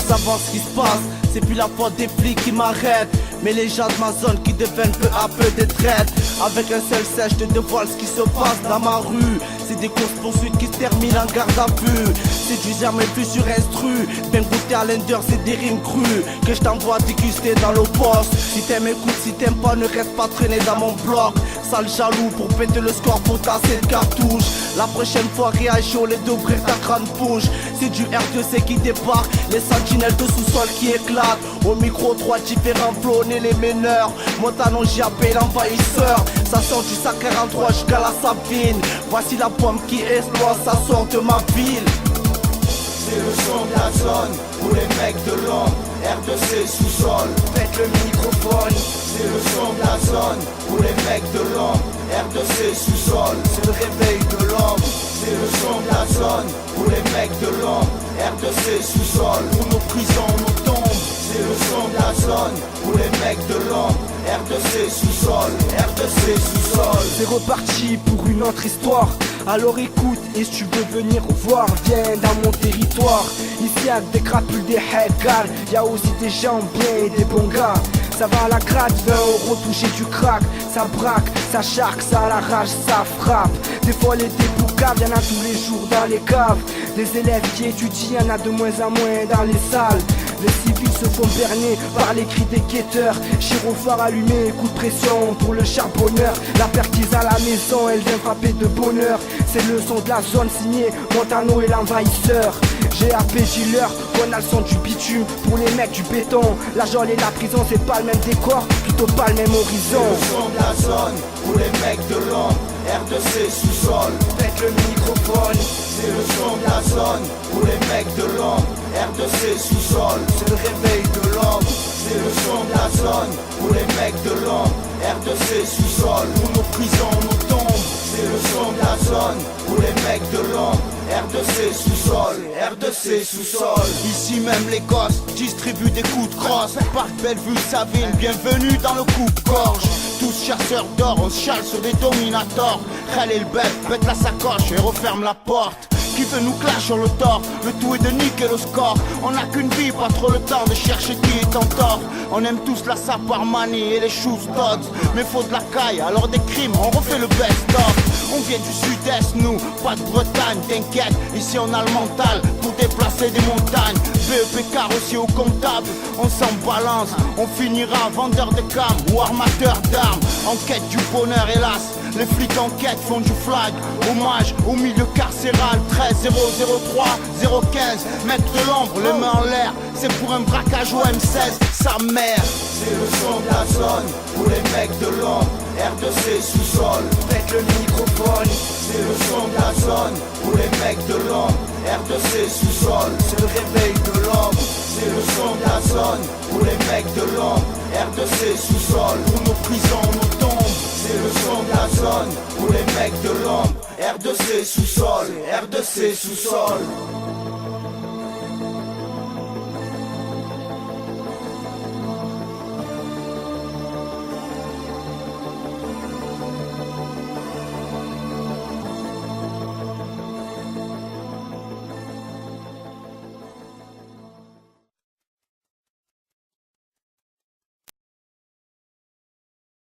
savoir ce qui se passe. C'est plus la faute des flics qui m'arrêtent, mais les gens de ma zone qui deviennent peu à peu des traites. Avec un seul sèche, je te dévoile ce qui se passe dans ma rue. C'est des courses poursuites qui se terminent en garde à vue. C'est du germe plus sur instru. Bien goûté à l'ender, c'est des rimes crues que je t'envoie déguster dans le poste. Si t'aimes, écoute, si t'aimes pas, ne reste pas traîné dans mon bloc. Sale jaloux pour péter le score pour tasser de cartouche. La prochaine fois, réagis au lieu d'ouvrir ta grande bouche. C'est du R2C qui débarque, les sentinelles de sous-sol qui éclatent. Au micro, 3 différents flots, on est les meneurs. Montanon, JAP, l'envahisseur. Ça sort du sac 43 jusqu'à la Sabine. Voici la pomme qui explose, ça sort de ma ville. C'est le son de la zone pour les mecs de l'ombre. R2C sous-sol, faites le microphone. C'est le son de la zone pour les mecs de l'ombre. R2C sous-sol, c'est le réveil de l'homme. C'est le son de la zone pour les mecs de l'ombre. R2C sous-sol, pour nos prisons, nos tombes. C'est le son de la zone pour les mecs de l'ombre. R2C sous-sol, R2C sous-sol. C'est reparti pour une autre histoire. Alors écoute, et si tu veux venir voir, viens dans mon territoire. Ici y'a des crapules, des hackers, y'a aussi des gens bien et des bons gars. Ça va à la gratte, 20 € toucher du crack. Ça braque, ça charque, ça a la rage, ça frappe. Des fois les déboucaves, y'en a tous les jours dans les caves. Des élèves qui étudient, y'en a de moins en moins dans les salles. Les civils se font berner par les cris des guetteurs. Gyrophare allumé, coup de pression pour le charbonneur. La perquise à la maison, elle vient frapper de bonheur. C'est le son de la zone signé Montano et l'envahisseur. GAP dealer, on a le son du bitume. Pour les mecs du béton, la geôle et la prison, c'est pas le même décor, plutôt pas le même horizon. C'est le son de la zone pour les mecs de l'ombre. R2C sous-sol, faites le microphone. C'est le son de la zone pour les mecs de l'ombre. R2C sous-sol, c'est le réveil de l'homme. C'est le son de la zone pour les mecs de l'ombre. R2C sous-sol, pour nos prisons, nos tombes. C'est le son de la zone pour les mecs de l'ombre. R2C sous-sol, R2C sous-sol. Ici même les gosses distribuent des coups de crosse. Parc Bellevue, Savine, bienvenue dans le coupe-gorge. Tous chasseurs d'or, on se chale sur des dominators. Khal et le bête, pète la sacoche et referme la porte. Qui veut nous clash sur le tort, le tout est de niquer le score. On n'a qu'une vie, pas trop le temps de chercher qui est en tort. On aime tous la Saparmani et les shoes Dodds. Mais faut de la caille, alors des crimes, on refait le best-of. On vient du sud-est, nous, pas de Bretagne, t'inquiète. Ici on a le mental pour déplacer des montagnes. BEP carrossier au comptable, on s'en balance. On finira vendeur de cam ou armateur d'armes. En quête du bonheur, hélas, les flics en quête font du flag. Hommage au milieu carcéral, 13 003 015. Mettre de l'ombre, les mains en l'air, c'est pour un braquage au M16, sa mère. C'est le son de la zone pour les mecs de l'ombre. R2C sous-sol, faites le microphone. C'est le son de la zone pour les mecs de l'ombre. R2C sous-sol, c'est le réveil de l'homme. C'est le son de la zone pour les mecs de l'ombre. R2C sous-sol, pour nos prisons, nos tombes. C'est le son de la zone pour les mecs de l'ombre. R2C sous-sol, R2C sous-sol.